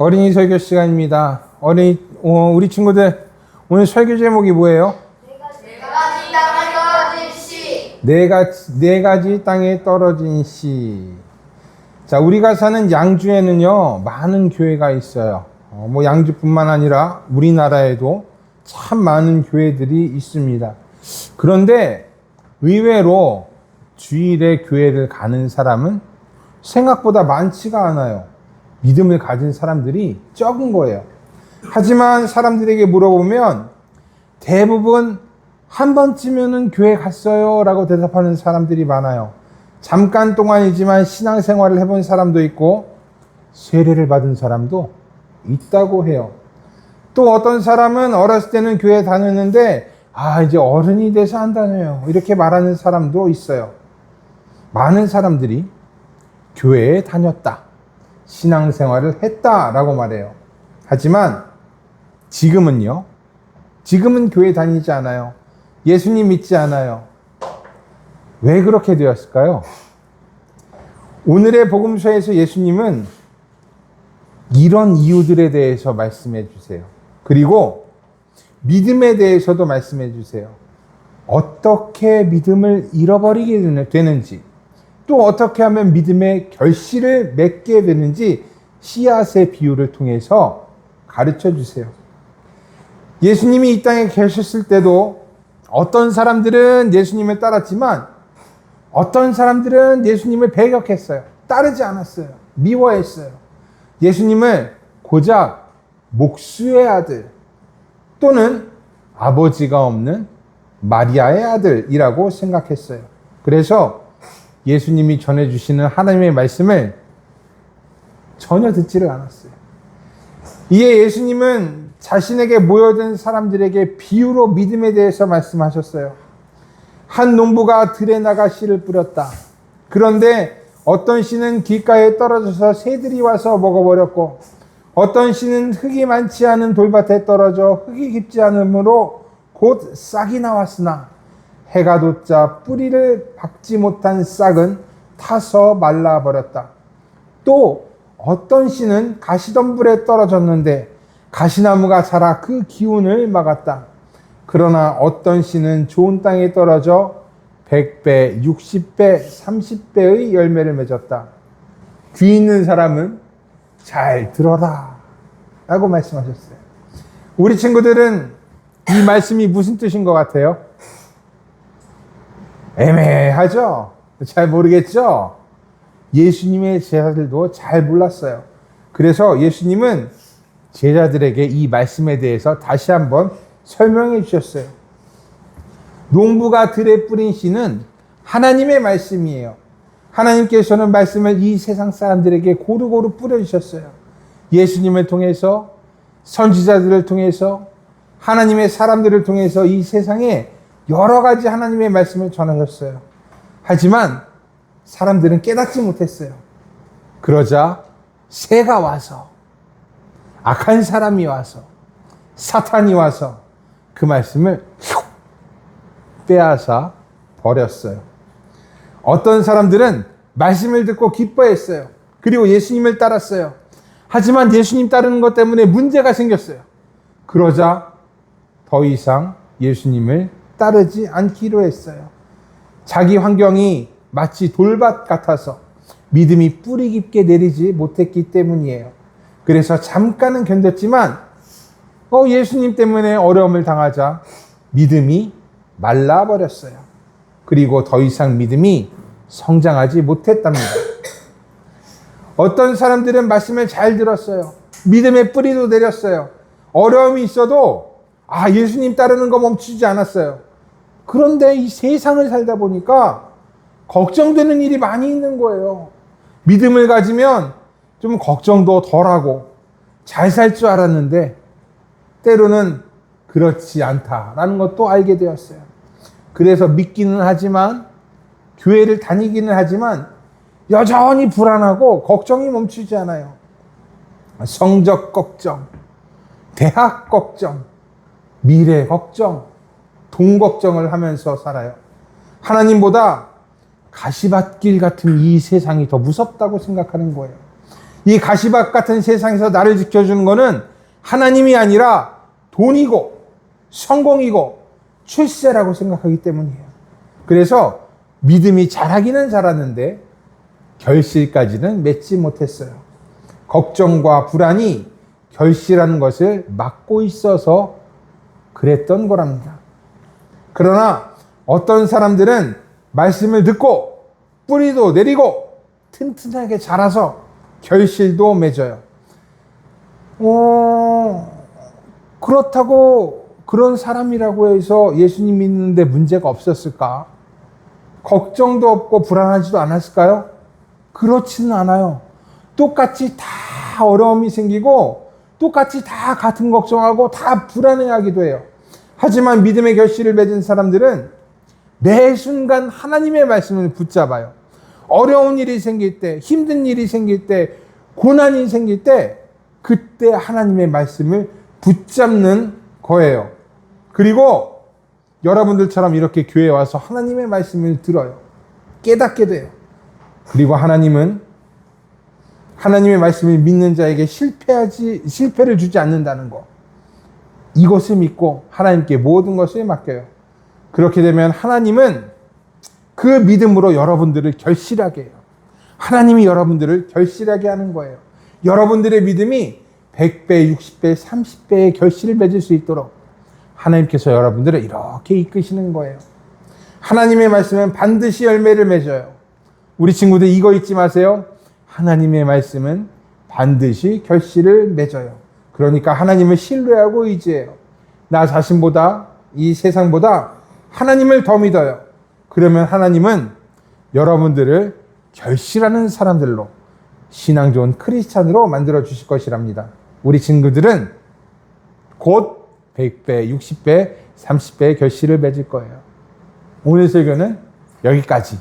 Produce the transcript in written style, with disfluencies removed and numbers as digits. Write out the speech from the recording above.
어린이 설교 시간입니다. 우리 친구들, 오늘 설교 제목이 뭐예요? 네 가지 땅에 떨어진 씨. 자, 우리가 사는 양주에는요, 많은 교회가 있어요. 양주뿐만 아니라 우리나라에도 참 많은 교회들이 있습니다. 그런데 의외로 주일에 교회를 가는 사람은 생각보다 많지가 않아요. 믿음을 가진 사람들이 적은 거예요. 하지만 사람들에게 물어보면 대부분 한 번쯤은 교회 갔어요 라고 대답하는 사람들이 많아요. 잠깐 동안이지만 신앙생활을 해본 사람도 있고 세례를 받은 사람도 있다고 해요. 또 어떤 사람은 어렸을 때는 교회 다녔는데 이제 어른이 돼서 안 다녀요 이렇게 말하는 사람도 있어요. 많은 사람들이 교회에 다녔다, 신앙생활을 했다라고 말해요. 하지만 지금은 교회 다니지 않아요. 예수님 믿지 않아요. 왜 그렇게 되었을까요? 오늘의 복음서에서 예수님은 이런 이유들에 대해서 말씀해 주세요. 그리고 믿음에 대해서도 말씀해 주세요. 어떻게 믿음을 잃어버리게 되는지, 또 어떻게 하면 믿음의 결실을 맺게 되는지 씨앗의 비유를 통해서 가르쳐 주세요. 예수님이 이 땅에 계셨을 때도 어떤 사람들은 예수님을 따랐지만 어떤 사람들은 예수님을 배격했어요. 따르지 않았어요. 미워했어요. 예수님을 고작 목수의 아들 또는 아버지가 없는 마리아의 아들이라고 생각했어요. 그래서 예수님이 전해주시는 하나님의 말씀을 전혀 듣지를 않았어요. 이에 예수님은 자신에게 모여든 사람들에게 비유로 믿음에 대해서 말씀하셨어요. 한 농부가 들에 나가 씨를 뿌렸다. 그런데 어떤 씨는 길가에 떨어져서 새들이 와서 먹어버렸고, 어떤 씨는 흙이 많지 않은 돌밭에 떨어져 흙이 깊지 않으므로 곧 싹이 나왔으나 해가 돋자 뿌리를 박지 못한 싹은 타서 말라버렸다. 또 어떤 씨는 가시덤불에 떨어졌는데 가시나무가 자라 그 기운을 막았다. 그러나 어떤 씨는 좋은 땅에 떨어져 100배, 60배, 30배의 열매를 맺었다. 귀 있는 사람은 잘 들어라 라고 말씀하셨어요. 우리 친구들은 이 말씀이 무슨 뜻인 것 같아요? 애매하죠? 잘 모르겠죠? 예수님의 제자들도 잘 몰랐어요. 그래서 예수님은 제자들에게 이 말씀에 대해서 다시 한번 설명해 주셨어요. 농부가 들에 뿌린 씨는 하나님의 말씀이에요. 하나님께서는 말씀을 이 세상 사람들에게 고루고루 뿌려주셨어요. 예수님을 통해서, 선지자들을 통해서, 하나님의 사람들을 통해서 이 세상에 여러 가지 하나님의 말씀을 전하셨어요. 하지만 사람들은 깨닫지 못했어요. 그러자 새가 와서, 악한 사람이 와서, 사탄이 와서 그 말씀을 빼앗아 버렸어요. 어떤 사람들은 말씀을 듣고 기뻐했어요. 그리고 예수님을 따랐어요. 하지만 예수님 따르는 것 때문에 문제가 생겼어요. 그러자 더 이상 예수님을 따르지 않기로 했어요. 자기 환경이 마치 돌밭 같아서 믿음이 뿌리 깊게 내리지 못했기 때문이에요. 그래서 잠깐은 견뎠지만 예수님 때문에 어려움을 당하자 믿음이 말라버렸어요. 그리고 더 이상 믿음이 성장하지 못했답니다. 어떤 사람들은 말씀을 잘 들었어요. 믿음의 뿌리도 내렸어요. 어려움이 있어도 예수님 따르는 거 멈추지 않았어요. 그런데 이 세상을 살다 보니까 걱정되는 일이 많이 있는 거예요. 믿음을 가지면 좀 걱정도 덜하고 잘 살 줄 알았는데 때로는 그렇지 않다라는 것도 알게 되었어요. 그래서 믿기는 하지만, 교회를 다니기는 하지만 여전히 불안하고 걱정이 멈추지 않아요. 성적 걱정, 대학 걱정, 미래 걱정, 돈 걱정을 하면서 살아요. 하나님보다 가시밭길 같은 이 세상이 더 무섭다고 생각하는 거예요. 이 가시밭 같은 세상에서 나를 지켜주는 거는 하나님이 아니라 돈이고 성공이고 출세라고 생각하기 때문이에요. 그래서 믿음이 자라기는 자랐는데 결실까지는 맺지 못했어요. 걱정과 불안이 결실하는 것을 막고 있어서 그랬던 거랍니다. 그러나 어떤 사람들은 말씀을 듣고 뿌리도 내리고 튼튼하게 자라서 결실도 맺어요. 그렇다고 그런 사람이라고 해서 예수님 믿는데 문제가 없었을까? 걱정도 없고 불안하지도 않았을까요? 그렇지는 않아요. 똑같이 다 어려움이 생기고 똑같이 다 같은 걱정하고 다 불안해하기도 해요. 하지만 믿음의 결실을 맺은 사람들은 매 순간 하나님의 말씀을 붙잡아요. 어려운 일이 생길 때, 힘든 일이 생길 때, 고난이 생길 때 그때 하나님의 말씀을 붙잡는 거예요. 그리고 여러분들처럼 이렇게 교회에 와서 하나님의 말씀을 들어요. 깨닫게 돼요. 그리고 하나님은 하나님의 말씀을 믿는 자에게 실패를 주지 않는다는 거. 이것을 믿고 하나님께 모든 것을 맡겨요. 그렇게 되면 하나님은 그 믿음으로 여러분들을 결실하게 해요. 하나님이 여러분들을 결실하게 하는 거예요. 여러분들의 믿음이 100배, 60배, 30배의 결실을 맺을 수 있도록 하나님께서 여러분들을 이렇게 이끄시는 거예요. 하나님의 말씀은 반드시 열매를 맺어요. 우리 친구들 이거 잊지 마세요. 하나님의 말씀은 반드시 결실을 맺어요. 그러니까 하나님을 신뢰하고 의지해요. 나 자신보다 이 세상보다 하나님을 더 믿어요. 그러면 하나님은 여러분들을 결실하는 사람들로 신앙 좋은 크리스찬으로 만들어 주실 것이랍니다. 우리 친구들은 곧 100배, 60배, 30배의 결실을 맺을 거예요. 오늘 설교는 여기까지.